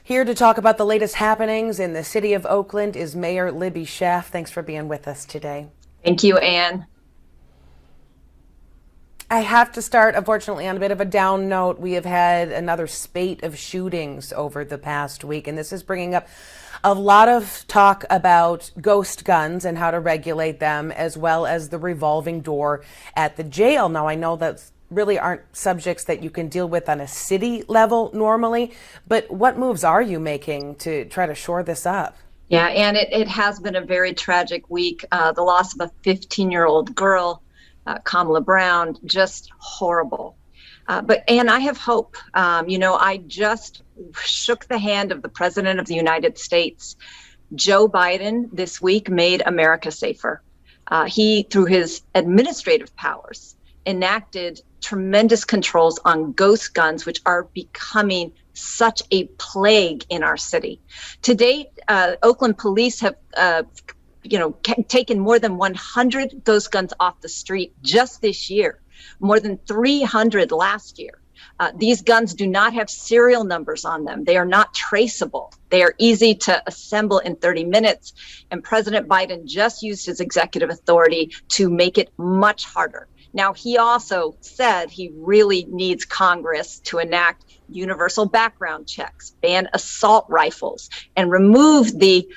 Here to talk about the latest happenings in the city of Oakland is Mayor Schaaf. Thanks for being with us today. Thank you, Anne. I have to start, unfortunately, on a bit of a down note. We have had another spate of shootings over the past week, and this is bringing up a lot of talk about ghost guns and how to regulate them, as well as the revolving door at the jail. Now, I know that really aren't subjects that you can deal with on a city level normally, but what moves are you making to try to shore this up? Yeah, and it has been a very tragic week. The loss of a 15-year-old girl, Kamala Brown, just horrible. But Anne, I have hope. I just shook the hand of the President of the United States. Joe Biden this week made America safer. He, through his administrative powers, enacted tremendous controls on ghost guns, which are becoming such a plague in our city. To date, Oakland police have taken more than 100 ghost guns off the street just this year, more than 300 last year. These guns do not have serial numbers on them. They are not traceable. They are easy to assemble in 30 minutes. And President Biden just used his executive authority to make it much harder. Now, he also said he really needs Congress to enact universal background checks, ban assault rifles, and remove the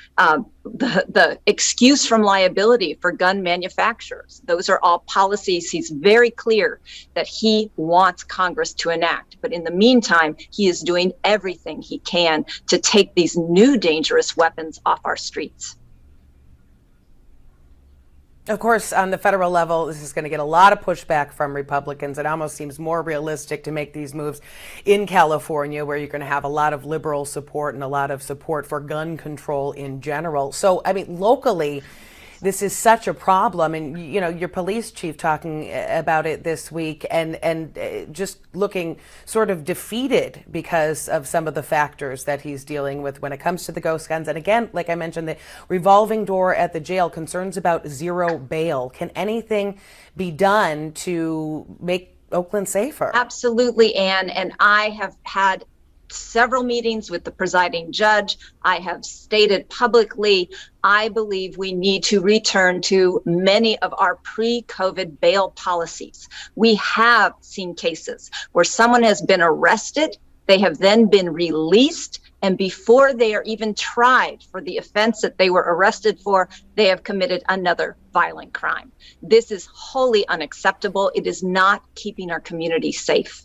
excuse from liability for gun manufacturers. Those are all policies he's very clear that he wants Congress to enact. But in the meantime, he is doing everything he can to take these new dangerous weapons off our streets. Of course, on the federal level, this is going to get a lot of pushback from Republicans. It almost seems more realistic to make these moves in California, where you're going to have a lot of liberal support and a lot of support for gun control in general. So, I mean, locally, this is such a problem, and your police chief talking about it this week, and just looking sort of defeated because of some of the factors that he's dealing with when it comes to the ghost guns. And again, like I mentioned, the revolving door at the jail, concerns about zero bail. Can anything be done to make Oakland safer? Absolutely, Anne. And I have had several meetings with the presiding judge. I have stated publicly, I believe we need to return to many of our pre-COVID bail policies. We have seen cases where someone has been arrested, they have then been released, and before they are even tried for the offense that they were arrested for, they have committed another violent crime. This is wholly unacceptable. It is not keeping our community safe.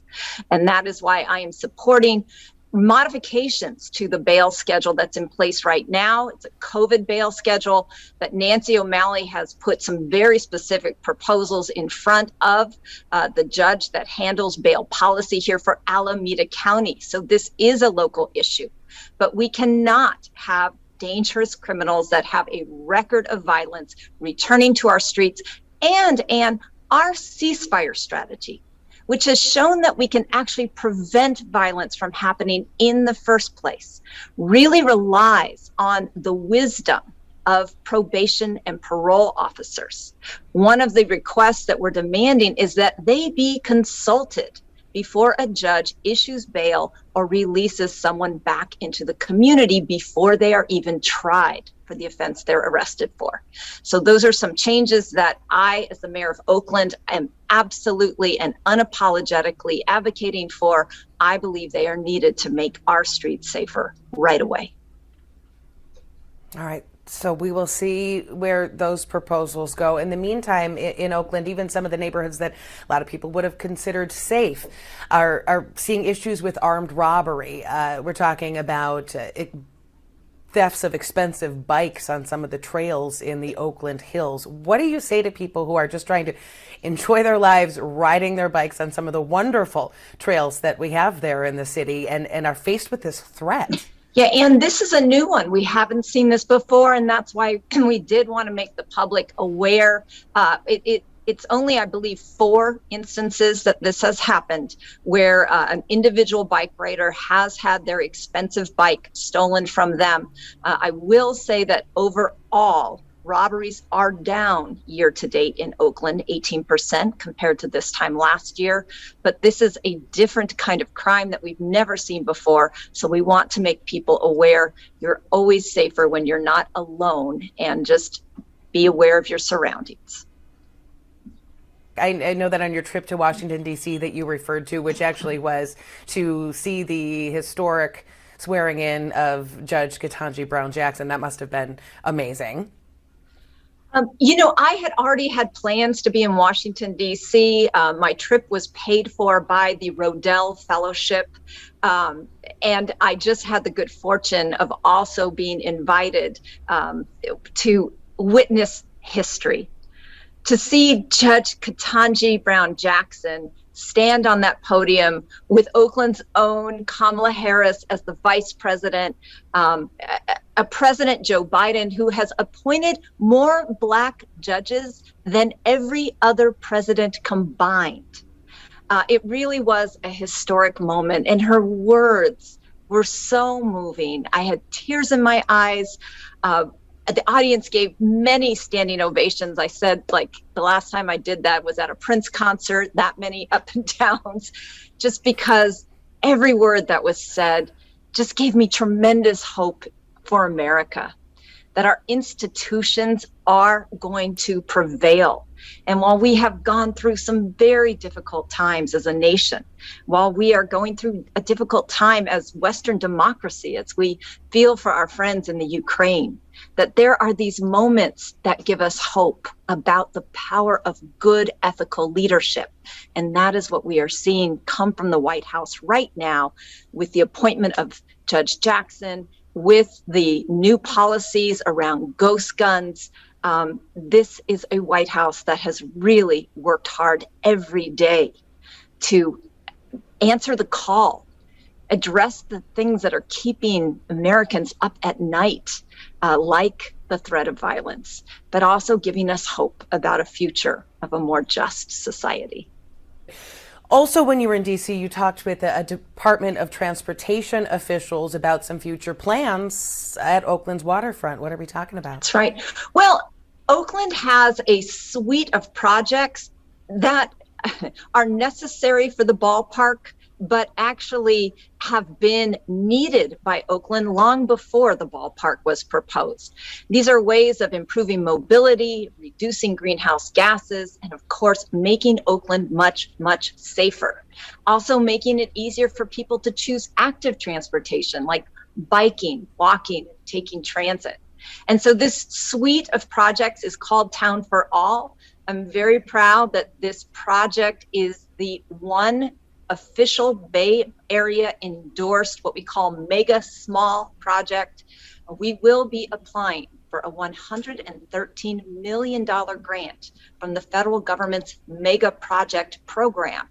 And that is why I am supporting modifications to the bail schedule that's in place right now. It's a COVID bail schedule, but Nancy O'Malley has put some very specific proposals in front of the judge that handles bail policy here for Alameda County. So this is a local issue, but we cannot have dangerous criminals that have a record of violence returning to our streets. And our ceasefire strategy, which has shown that we can actually prevent violence from happening in the first place, really relies on the wisdom of probation and parole officers. One of the requests that we're demanding is that they be consulted before a judge issues bail or releases someone back into the community before they are even tried for the offense they're arrested for. So those are some changes that I, as the mayor of Oakland, am absolutely and unapologetically advocating for. I believe they are needed to make our streets safer right away. All right. So we will see where those proposals go. In the meantime, in Oakland, even some of the neighborhoods that a lot of people would have considered safe are seeing issues with armed robbery. We're talking about thefts of expensive bikes on some of the trails in the Oakland Hills. What do you say to people who are just trying to enjoy their lives riding their bikes on some of the wonderful trails that we have there in the city and are faced with this threat? Yeah, and this is a new one. We haven't seen this before, and that's why we did want to make the public aware. It's only, I believe, 4 instances that this has happened where an individual bike rider has had their expensive bike stolen from them. I will say that overall, Robberies are down year to date in Oakland, 18% compared to this time last year. But this is a different kind of crime that we've never seen before. So we want to make people aware you're always safer when you're not alone, and just be aware of your surroundings. I know that on your trip to Washington, D.C. that you referred to, which actually was to see the historic swearing in of Judge Ketanji Brown Jackson. That must have been amazing. I had already had plans to be in Washington, D.C. My trip was paid for by the Rodell Fellowship. And I just had the good fortune of also being invited to witness history, to see Judge Ketanji Brown Jackson stand on that podium with Oakland's own Kamala Harris as the vice president, a President Joe Biden who has appointed more Black judges than every other president combined. It really was a historic moment, and her words were so moving. I had tears in my eyes. The audience gave many standing ovations. I said, like, the last time I did that was at a Prince concert, that many up and downs, just because every word that was said just gave me tremendous hope for America, that our institutions are going to prevail. And while we have gone through some very difficult times as a nation, while we are going through a difficult time as Western democracy, as we feel for our friends in the Ukraine, that there are these moments that give us hope about the power of good ethical leadership. And that is what we are seeing come from the White House right now, with the appointment of Judge Jackson, with the new policies around ghost guns. This is a White House that has really worked hard every day to answer the call, address the things that are keeping Americans up at night, like the threat of violence, but also giving us hope about a future of a more just society. Also, when you were in D.C., you talked with a Department of Transportation officials about some future plans at Oakland's Waterfront. What are we talking about? That's right. Well, Oakland has a suite of projects that are necessary for the ballpark, but actually have been needed by Oakland long before the ballpark was proposed. These are ways of improving mobility, reducing greenhouse gases, and of course, making Oakland much, much safer. Also making it easier for people to choose active transportation, like biking, walking, taking transit. And so this suite of projects is called Town for All. I'm very proud that this project is the one official Bay Area endorsed, what we call mega small project. We will be applying for a $113 million grant from the federal government's mega project program,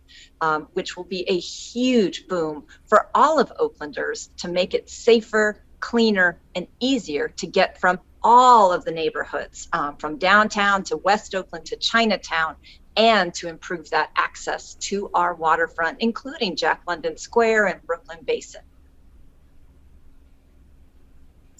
which will be a huge boom for all of Oaklanders to make it safer, cleaner, and easier to get from all of the neighborhoods, from downtown to West Oakland to Chinatown, and to improve that access to our waterfront, including Jack London Square and Brooklyn Basin.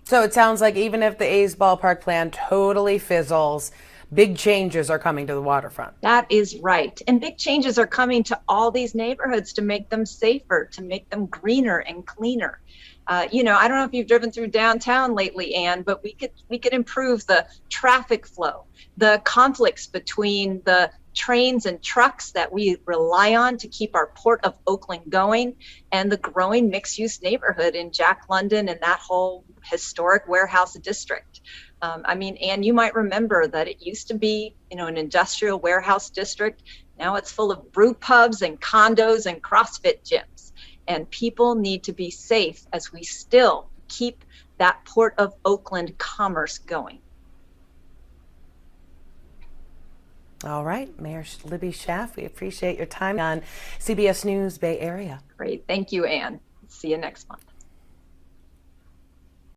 So it sounds like even if the A's ballpark plan totally fizzles, big changes are coming to the waterfront. That is right. And big changes are coming to all these neighborhoods to make them safer, to make them greener and cleaner. I don't know if you've driven through downtown lately, Anne, but we could improve the traffic flow, the conflicts between the trains and trucks that we rely on to keep our Port of Oakland going, and the growing mixed-use neighborhood in Jack London and that whole historic warehouse district. Anne, you might remember that it used to be, an industrial warehouse district. Now it's full of brew pubs and condos and CrossFit gyms. And people need to be safe as we still keep that Port of Oakland commerce going. All right, Mayor Libby Schaaf, we appreciate your time on CBS News Bay Area. Great. Thank you, Anne. See you next month.